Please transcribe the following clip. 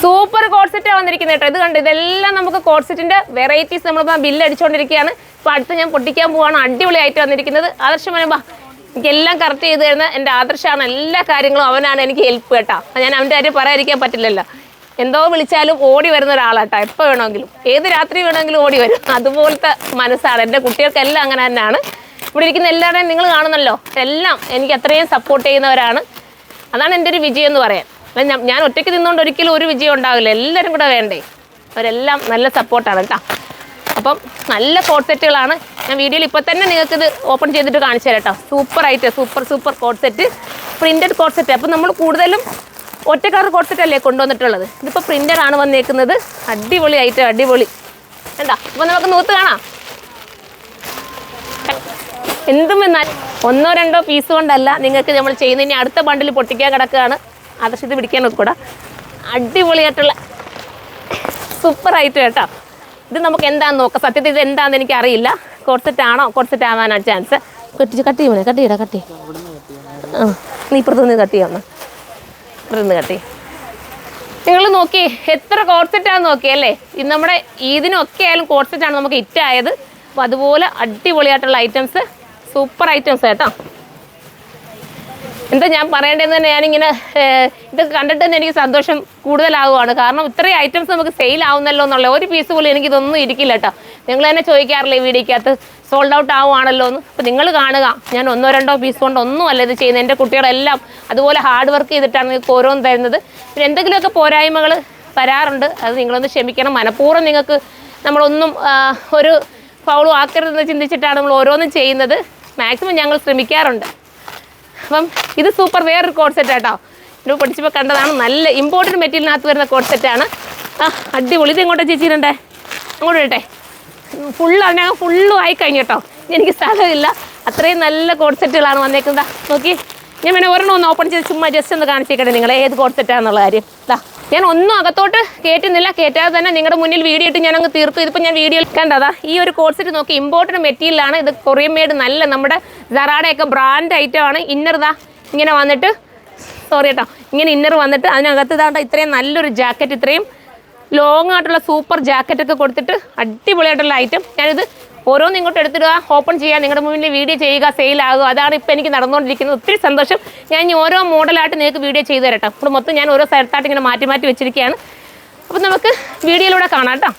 Super code സെറ്റാണ് വന്നിരിക്കുന്നത് കേട്ടോ. ഇത് കണ്ട് ഇതെല്ലാം നമുക്ക് കോഡ് സെറ്റിൻ്റെ വെറൈറ്റീസ് നമ്മളിപ്പോൾ ബില്ല് അടിച്ചുകൊണ്ടിരിക്കുകയാണ്. ഇപ്പോൾ അടുത്ത് ഞാൻ പൊട്ടിക്കാൻ പോവാണ്. അടിപൊളിയായിട്ട് വന്നിരിക്കുന്നത്. ആദർശമനുമ്പ എനിക്കെല്ലാം കറക്റ്റ് ചെയ്ത് തരുന്ന എൻ്റെ ആദർശമാണ്. എല്ലാ കാര്യങ്ങളും അവനാണ് എനിക്ക് ഹെൽപ്പ് കേട്ടോ. ഞാൻ അവൻ്റെ കാര്യം പറയാതിരിക്കാൻ പറ്റില്ലല്ലോ. എന്തോ വിളിച്ചാലും ഓടി വരുന്ന ഒരാളാട്ടോ. എപ്പോൾ വേണമെങ്കിലും ഏത് രാത്രി വേണമെങ്കിലും ഓടി വരും. അതുപോലത്തെ മനസ്സാണ്. എൻ്റെ കുട്ടികൾക്കെല്ലാം അങ്ങനെ തന്നെയാണ്. ഇവിടെ ഇരിക്കുന്ന എല്ലാവരുടെയും നിങ്ങൾ കാണുന്നല്ലോ, എല്ലാം എനിക്ക് അത്രയും സപ്പോർട്ട് ചെയ്യുന്നവരാണ്. അതാണ് എൻ്റെ ഒരു വിജയം എന്ന് പറയാൻ. ഞാൻ ഒറ്റയ്ക്ക് നിന്നുകൊണ്ട് ഒരിക്കലും ഒരു വിജയം ഉണ്ടാവില്ല. എല്ലാവരും കൂടെ വേണ്ടേ. അവരെല്ലാം നല്ല സപ്പോർട്ടാണ് കേട്ടോ. അപ്പം നല്ല കോഡ് സെറ്റുകളാണ്. ഞാൻ വീഡിയോയിൽ ഇപ്പോൾ തന്നെ നിങ്ങൾക്കിത് ഓപ്പൺ ചെയ്തിട്ട് കാണിച്ചു തരാം കേട്ടോ. സൂപ്പറായിട്ട് super code set, printed code set. അപ്പം നമ്മൾ കൂടുതലും ഒറ്റക്കാർ കോഡ് സെറ്റല്ലേ കൊണ്ടുവന്നിട്ടുള്ളത്. ഇതിപ്പോൾ പ്രിൻ്റഡാണ് വന്നേക്കുന്നത്. അടിപൊളിയായിട്ട് അടിപൊളി വേണ്ട. അപ്പോൾ നമുക്ക് നൂത്ത് കാണാം. എന്തും എന്നാൽ 1-2 പീസ് കൊണ്ടല്ല നിങ്ങൾക്ക് നമ്മൾ ചെയ്യുന്ന. ഇനി അടുത്ത ബണ്ടിൽ പൊട്ടിക്കാൻ കിടക്കുകയാണ്. ആദർശത്ത് പിടിക്കാൻ നോക്കൂടാ. അടിപൊളിയായിട്ടുള്ള സൂപ്പറായിട്ട് കേട്ടോ. ഇത് നമുക്ക് എന്താണെന്ന് നോക്കാം. സത്യത്തിൽ ഇത് എന്താണെന്ന് എനിക്കറിയില്ല. കോഡ് സെറ്റ് ആണോ കോഡ് സെറ്റ് ആവാനാണ് ചാൻസ്. കട്ട് ചെയ്യടാ. നീ ഇപ്പുറത്തുനിന്ന് കട്ട് ചെയ്യാമെന്ന്. ഇപ്പുറത്തുനിന്ന് കട്ട് ചെയ്യും. നിങ്ങൾ നോക്കി എത്ര കോഡ് സെറ്റാണെന്ന് നോക്കിയല്ലേ. ഇത് നമ്മുടെ ഇതിനൊക്കെ ആയാലും കോഡ് സെറ്റാണ് നമുക്ക് ഹിറ്റായത്. അപ്പോൾ അതുപോലെ അടിപൊളിയായിട്ടുള്ള ഐറ്റംസ്, സൂപ്പർ ഐറ്റംസ് കേട്ടോ. എന്താ ഞാൻ പറയേണ്ടതെന്ന് തന്നെ ഞാനിങ്ങനെ ഇതൊക്കെ കണ്ടിട്ട് തന്നെ എനിക്ക് സന്തോഷം കൂടുതലാവുകയാണ്. കാരണം ഇത്രയും ഐറ്റംസ് നമുക്ക് സെയിൽ ആവുന്നല്ലോ എന്നുള്ള ഒരു പീസ് പോലും എനിക്കിതൊന്നും ഇരിക്കില്ല കേട്ടോ. നിങ്ങൾ തന്നെ ചോദിക്കാറില്ല ഈ വീഡിയോക്കകത്ത് സോൾഡ് ഔട്ട് ആവുകയാണല്ലോ എന്ന്. അപ്പോൾ നിങ്ങൾ കാണുക, ഞാൻ 1-2 പീസ് കൊണ്ട് ഒന്നുമല്ല ഇത് ചെയ്യുന്നത്. എൻ്റെ കുട്ടികളെല്ലാം അതുപോലെ ഹാർഡ് വർക്ക് ചെയ്തിട്ടാണ് നിങ്ങൾക്ക് ഓരോന്ന് തരുന്നത്. പിന്നെ എന്തെങ്കിലുമൊക്കെ പോരായ്മകൾ വരാറുണ്ട്. അത് നിങ്ങളൊന്ന് ക്ഷമിക്കണം. മനഃപൂർവ്വം നിങ്ങൾക്ക് നമ്മളൊന്നും ഒരു ഫൗളും ആക്കരുതെന്ന് ചിന്തിച്ചിട്ടാണ് നമ്മൾ ഓരോന്നും ചെയ്യുന്നത്. മാക്സിമം ഞങ്ങൾ ശ്രമിക്കാറുണ്ട്. അപ്പം ഇത് സൂപ്പർ വേറൊരു കോഡ് സെറ്റ് കേട്ടോ. ഇത് പഠിച്ചപ്പോൾ കണ്ടതാണ്. നല്ല ഇമ്പോർട്ടൻറ്റ് മെറ്റീരിയലിനകത്ത് വരുന്ന കോഡ് സെറ്റാണ്. അടിപൊളി. ഇത് എങ്ങോട്ടാണ് ചേച്ചിയിടണ്ടേ? അങ്ങോട്ട് ഇടട്ടെ. അതിനകം ഫുള്ളും ആയി കഴിഞ്ഞു കേട്ടോ. എനിക്ക് സ്ഥലമില്ല. അത്രയും നല്ല കോഡ് സെറ്റുകളാണ് വന്നേക്കുന്നത്. നോക്കി, ഞാൻ പിന്നെ ഒരെണ്ണം ഒന്ന് ഓപ്പൺ ചെയ്ത് ചുമ്മാ ജസ്റ്റ് ഒന്ന് കാണിച്ചേക്കട്ടെ നിങ്ങൾ ഏത് കോഡ് സെറ്റാണെന്നുള്ള കാര്യം. ഞാൻ ഒന്നും അകത്തോട്ട് കയറ്റുന്നില്ല. കയറ്റാതെ തന്നെ നിങ്ങളുടെ മുന്നിൽ വീഡിയോ ഇട്ട് ഞാൻ അങ്ങ് തീർക്കും. ഇതിപ്പോൾ ഞാൻ വീഡിയോയിൽ കണ്ടതാ. ഈ ഒരു കോഡ് സെറ്റ് നോക്കി, ഇമ്പോർട്ടൻറ്റ് മെറ്റീരിയലാണ്. ഇത് കൊറിയൻ മെയ്ഡ്, നല്ല നമ്മുടെ സറാഡയൊക്കെ ബ്രാൻഡ് ഐറ്റമാണ്. ഇന്നർ ഇങ്ങനെ വന്നിട്ട്, സോറി കേട്ടോ, ഇങ്ങനെ ഇന്നർ വന്നിട്ട് അതിനകത്ത് ഇത്രയും നല്ലൊരു ജാക്കറ്റ്, ഇത്രയും ലോങ് ആയിട്ടുള്ള സൂപ്പർ ജാക്കറ്റൊക്കെ കൊടുത്തിട്ട് അടിപൊളിയായിട്ടുള്ള ഐറ്റം. ഞാനിത് ഓരോന്നും ഇങ്ങോട്ട് എടുത്തിടുക, ഓപ്പൺ ചെയ്യുക, നിങ്ങളുടെ മുന്നിൽ വീഡിയോ ചെയ്യുക, സെയിലാകുക. അതാണ് ഇപ്പോൾ എനിക്ക് നടന്നുകൊണ്ടിരിക്കുന്നത്. ഒത്തിരി സന്തോഷം. ഞാൻ ഇനി ഓരോ മോഡലായിട്ട് നിങ്ങൾക്ക് വീഡിയോ ചെയ്തു തരട്ടോ. ഇവിടെ മൊത്തം ഞാൻ ഓരോ സ്ഥലത്തായിട്ട് ഇങ്ങനെ മാറ്റി വെച്ചിരിക്കുകയാണ്. അപ്പം നമുക്ക് വീഡിയോയിലൂടെ കാണാം കേട്ടോ.